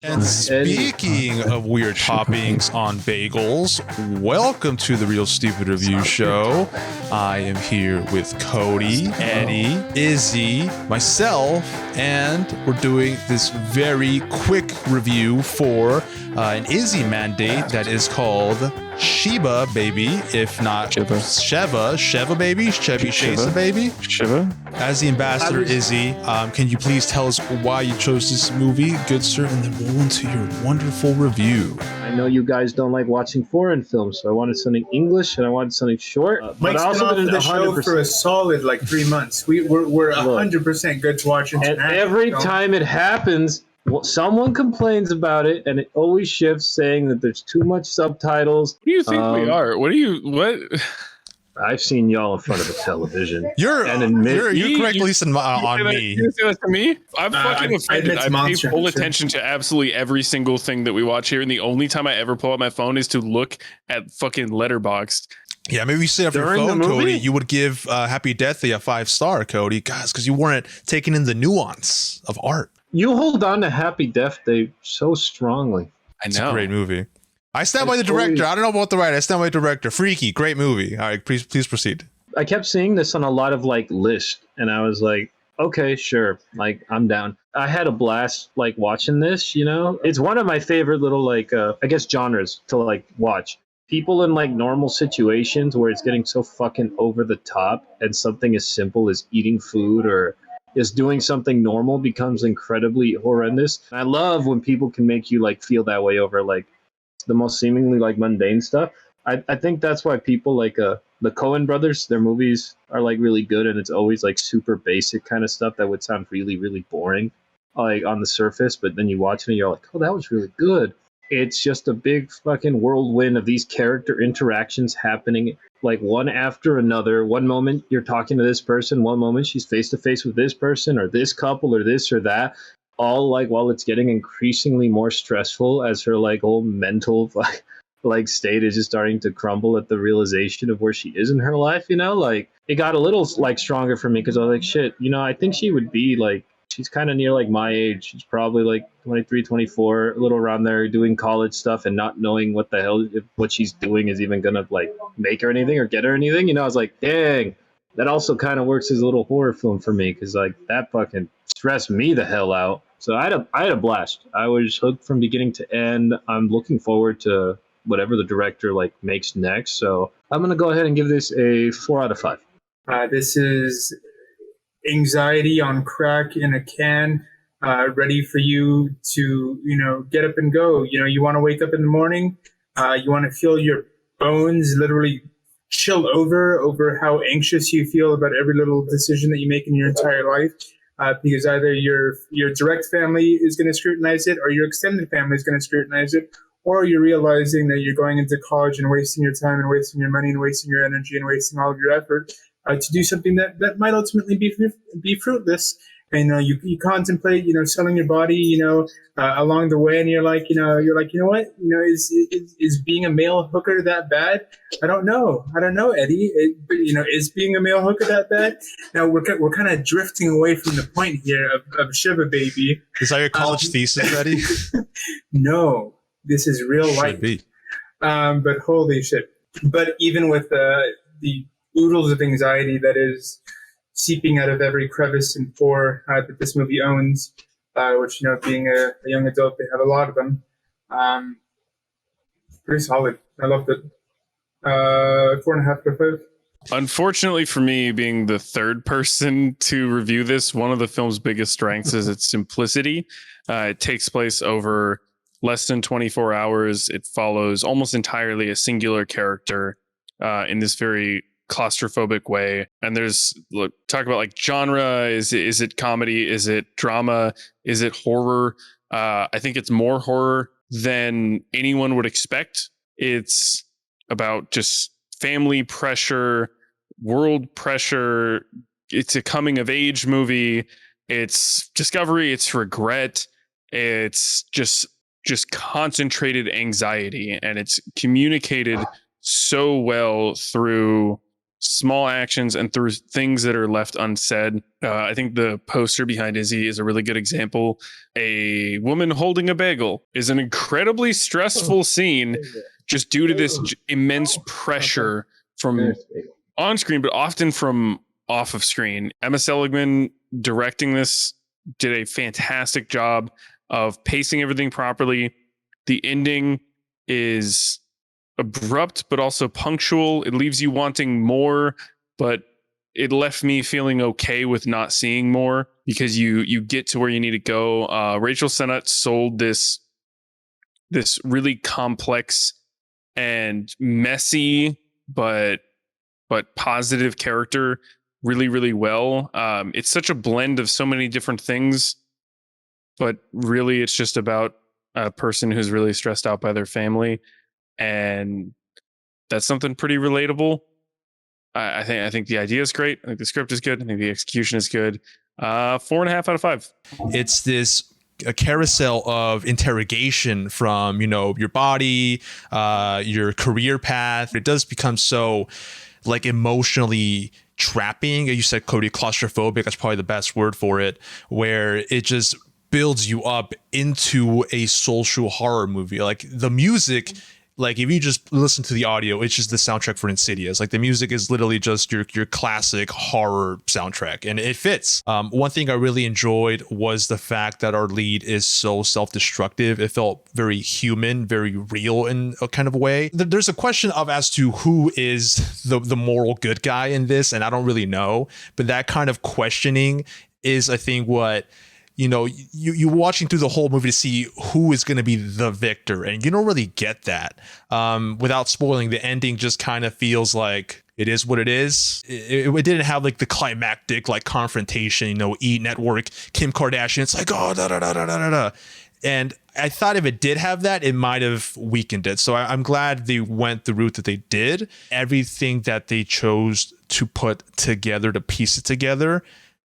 And speaking of weird toppings on bagels, welcome to the Real Stupid Review Show. I am here with Cody, Eddie, Izzy, myself, and we're doing this very quick review for an Izzy mandate that is called Shiva baby, if not Shiva baby, Shiva baby. Shiva. As the ambassador, Izzy, can you please tell us why you chose this movie, good sir, and then roll into your wonderful review. I know you guys don't like watching foreign films, so I wanted something English and I wanted something short. Mike's been off the show for a solid 3 months. We're 100% good to watch international. And every time it happens, someone complains about it, and it always shifts, saying that there's too much subtitles. What do you think we are? What? I've seen y'all in front of a television. You're correctly on me. You say that to me? I'm fucking offended. I pay full attention to absolutely every single thing that we watch here, and the only time I ever pull out my phone is to look at fucking Letterboxd. Yeah, maybe you sit off your phone, Cody. You would give Happy Death Day a 5-star, Cody, guys, because you weren't taking in the nuance of art. You hold on to Happy Death Day so strongly. It's a great movie. I stand by the director. I don't know about the writer. I stand by the director. Freaky, great movie. All right, please proceed. I kept seeing this on a lot of lists, and I was like, okay, sure. I'm down. I had a blast watching this, It's one of my favorite little I guess genres to watch. People in normal situations where it's getting so fucking over the top and something as simple as eating food or just doing something normal becomes incredibly horrendous. And I love when people can make you feel that way over the most seemingly mundane stuff. I think that's why people the Coen brothers, their movies are really good, and it's always super basic kind of stuff that would sound really, really boring on the surface, but then you watch it and you're like, oh, that was really good. It's just a big fucking whirlwind of these character interactions happening one after another. One moment you're talking to this person, one moment she's face to face with this person or this couple or this or that. All while it's getting increasingly more stressful as her whole mental state is just starting to crumble at the realization of where she is in her life, it got a little stronger for me because I was like, shit, I think she would be she's kind of near my age. She's probably 23, 24, a little around there, doing college stuff and not knowing what the hell what she's doing is even gonna make her anything or get her anything. I was like, dang, that also kind of works as a little horror film for me because that fucking stressed me the hell out. So I had a blast. I was hooked from beginning to end. I'm looking forward to whatever the director makes next. So I'm gonna go ahead and give this a 4 out of 5. This is anxiety on crack in a can, ready for you to get up and go. You want to wake up in the morning. You want to feel your bones literally chill over how anxious you feel about every little decision that you make in your entire life. Because either your direct family is going to scrutinize it, or your extended family is going to scrutinize it, or you're realizing that you're going into college and wasting your time and wasting your money and wasting your energy and wasting all of your effort to do something that might ultimately be fruitless. And you contemplate selling your body along the way, and you're like you know what, is being a male hooker that bad? I don't know, Eddie. But is being a male hooker that bad? Now we're kind of drifting away from the point here of Shiva baby. Is that your college thesis, Eddie? No, this is real life. Should be. But holy shit! But even with the oodles of anxiety that is seeping out of every crevice and pore that this movie owns, which, being a young adult, they have a lot of them. Pretty solid. I loved it. 4.5 out of 5. Unfortunately for me, being the third person to review this, one of the film's biggest strengths is its simplicity. It takes place over less than 24 hours. It follows almost entirely a singular character in this very claustrophobic way. And there's talk about genre. Is it comedy? Is it drama? Is it horror? I think it's more horror than anyone would expect. It's about just family pressure, world pressure. It's a coming of age movie. It's discovery. It's regret. It's just concentrated anxiety, and it's communicated so well through small actions and through things that are left unsaid. I think the poster behind Izzy is a really good example. A woman holding a bagel is an incredibly stressful scene just due to this immense pressure from on screen, but often from off of screen. Emma Seligman directing this did a fantastic job of pacing everything properly. The ending is abrupt but also punctual. It leaves you wanting more, but it left me feeling okay with not seeing more because you get to where you need to go. Rachel Sennott sold this really complex and messy but positive character really, really well. It's such a blend of so many different things, but really it's just about a person who's really stressed out by their family. And that's something pretty relatable. I think the idea is great. I think the script is good. I think the execution is good. 4.5 out of 5. It's this a carousel of interrogation from, your body, your career path. It does become so like emotionally trapping. You said, Cody, claustrophobic. That's probably the best word for it, where it just builds you up into a social horror movie. Like the music, like if you just listen to the audio, it's just the soundtrack for Insidious. Like the music is literally just your classic horror soundtrack, and it fits. One thing I really enjoyed was the fact that our lead is so self-destructive. It felt very human, very real in a kind of way. There's a question of as to who is the moral good guy in this, and I don't really know. But that kind of questioning is, I think, what you're watching through the whole movie to see who is going to be the victor, and you don't really get that. Without spoiling, the ending just kind of feels like it is what it is. It didn't have like the climactic like confrontation, E! Network, Kim Kardashian. It's like, oh, da da da da da da. And I thought if it did have that, it might have weakened it. So I'm glad they went the route that they did. Everything that they chose to put together, to piece it together,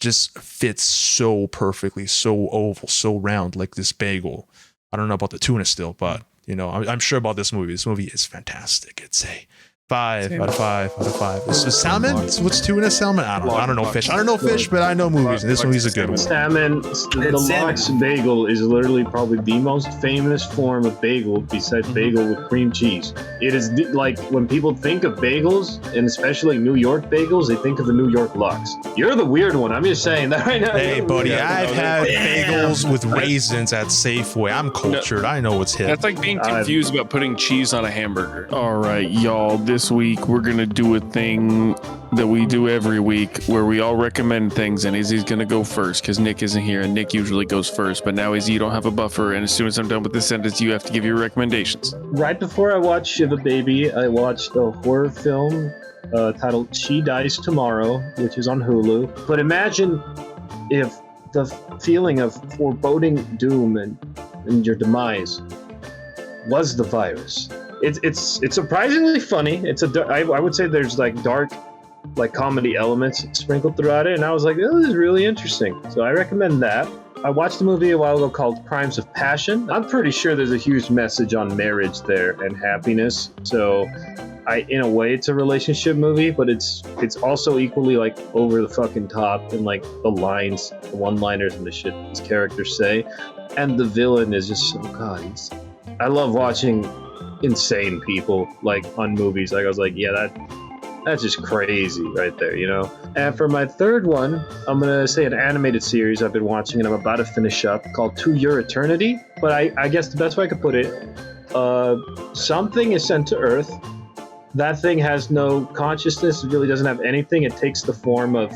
just fits so perfectly, so oval, so round, like this bagel. I don't know about the tuna still, but I'm sure about this movie. This movie is fantastic. It's a 5 out of 5 out of 5. This is salmon. What's tuna? Salmon? I don't know fish. I don't know fish, but I know movies, and this movie's a good one. Salmon. The Lox bagel is literally probably the most famous form of bagel besides bagel with cream cheese. It is like when people think of bagels, and especially New York bagels, they think of the New York Lox. You're the weird one. I'm just saying that right now. Hey, buddy, I've had bagels with raisins at Safeway. I'm cultured. I know what's hip. That's like being confused about putting cheese on a hamburger. All right, y'all. This week we're gonna do a thing that we do every week where we all recommend things, and Izzy's gonna go first because Nick isn't here, and Nick usually goes first, but now Izzy, you don't have a buffer, and as soon as I'm done with this sentence, you have to give your recommendations. Right before I watched Shiva Baby, I watched a horror film titled She Dies Tomorrow, which is on Hulu. But imagine if the feeling of foreboding doom and your demise was the virus. It's surprisingly funny. I would say there's like dark, like comedy elements sprinkled throughout it, and I was like, oh, this is really interesting. So I recommend that. I watched a movie a while ago called Crimes of Passion. I'm pretty sure there's a huge message on marriage there and happiness. So in a way, it's a relationship movie, but it's also equally like over the fucking top in like the lines, the one-liners, and the shit these characters say. And the villain is just I love watching insane people like on movies. Like I was like, yeah, that's just crazy right there, And for my third one, I'm gonna say an animated series I've been watching and I'm about to finish up called To Your Eternity. But I guess the best way I could put it, something is sent to Earth. That thing has no consciousness. It really doesn't have anything. It takes the form of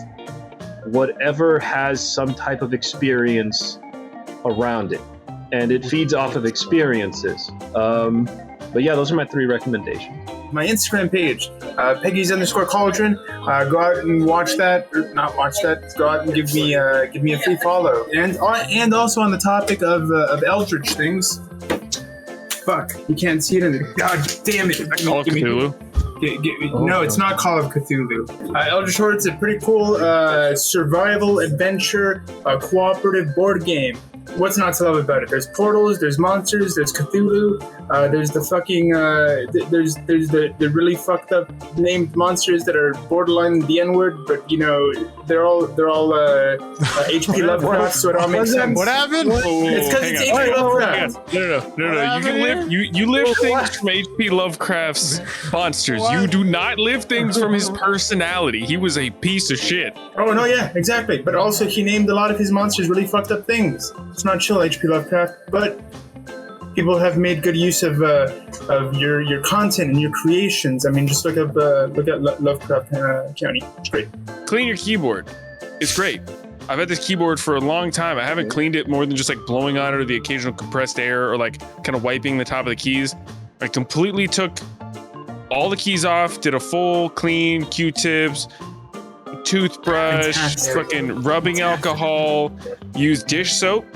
whatever has some type of experience around it, and it feeds off of experiences. But yeah, those are my 3 recommendations. My Instagram page, Peggy's_Cauldron. Go out and watch that, or not watch that. Go out and give me a free follow. And also on the topic of Eldritch things. Fuck, you can't see it in the. God damn it! Call of Cthulhu. No, it's not Call of Cthulhu. Eldritch Horde's a pretty cool survival adventure cooperative board game. what's not to love about it? There's portals, there's monsters, there's Cthulhu, there's the fucking there's the really fucked up named monsters that are borderline the N-word, but you know they're all H.P. Lovecraft, so it all makes sense. What happened? It's because it's H.P. Lovecraft. No. You can live. You live things from H.P. Lovecraft's monsters. You do not live things from his personality. He was a piece of shit. Oh no, yeah, exactly. But also he named a lot of his monsters really fucked up things. It's not chill, H.P. Lovecraft, but people have made good use of your content and your creations. I mean, just look at Lovecraft County. It's great. Clean your keyboard. It's great. I've had this keyboard for a long time. I haven't cleaned it more than just like blowing on it or the occasional compressed air or like kind of wiping the top of the keys. I completely took all the keys off, did a full clean, Q-tips, toothbrush, fucking rubbing alcohol, use dish soap.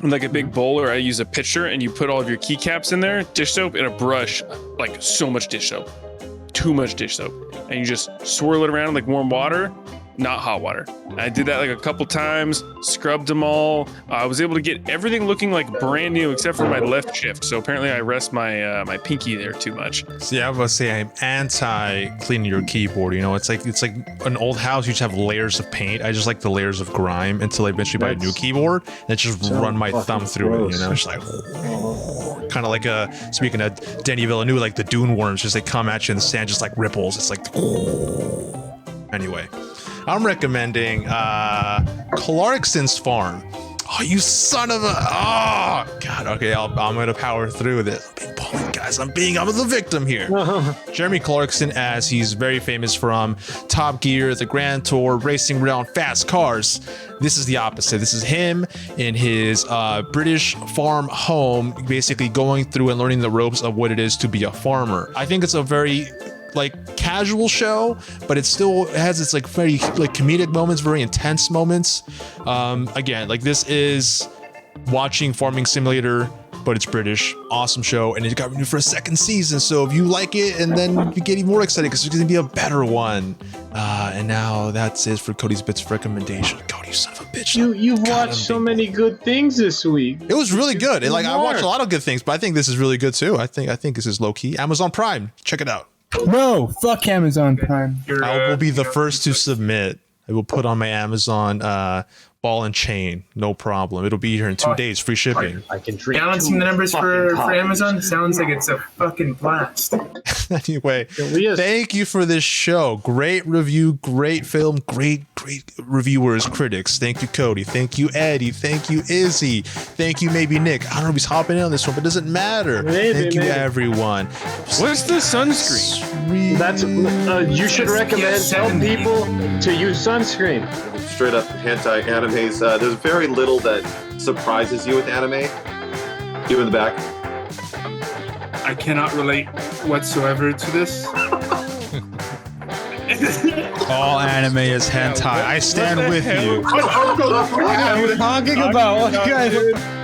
Like a big bowl, or I use a pitcher, and you put all of your keycaps in there, dish soap, and a brush, like so much dish soap, too much dish soap, and you just swirl it around in like warm water, not hot water. I did that like a couple times, scrubbed them all. I was able to get everything looking like brand new except for my left shift. So apparently I rest my my pinky there too much. See, I was gonna say I'm anti cleaning your keyboard. You know, it's like an old house. You just have layers of paint. I just like the layers of grime until I eventually buy a new keyboard and just run my thumb through it. You know, it's like kind of like speaking of Denny Villeneuve, like the dune worms, just they come at you and the sand just like ripples. It's like anyway. I'm recommending Clarkson's Farm. Oh, you son of a... Oh, God. Okay, I'm going to power through this. I'm being bullied, guys. I'm the victim here. Jeremy Clarkson, as he's very famous from Top Gear, the Grand Tour, racing around fast cars. This is the opposite. This is him in his British farm home, basically going through and learning the ropes of what it is to be a farmer. I think it's a very... like casual show, but it still has its like very like comedic moments, very intense moments. Again, like this is watching Farming Simulator, but it's British. Awesome show, and it got renewed for a second season. So if you like it, and then you get even more excited because there's gonna be a better one. And now that's it for Cody's Bits of recommendation. Cody, you son of a bitch. You've watched so many good things this week. It was really good. And like I watched a lot of good things, but I think this is really good too. I think this is low key. Amazon Prime, check it out. No, fuck Amazon Prime. I will be the first to submit. I will put on my Amazon ball and chain. No problem. It'll be here in 2 days. Free shipping. I can drink. Balancing the numbers for Amazon sounds like it's a fucking blast. Anyway, thank you for this show. Great review, great film, great reviewers, critics. Thank you, Cody. Thank you, Eddie. Thank you, Izzy. Thank you, maybe Nick. I don't know if he's hopping in on this one, but it doesn't matter. Thank you, everyone. Where's the sunscreen? That's you should recommend tell people to use sunscreen. Straight up hentai animes. There's very little that surprises you with anime. You in the back. I cannot relate whatsoever to this. All anime is hentai. I stand with you. What are you talking about? What kind of...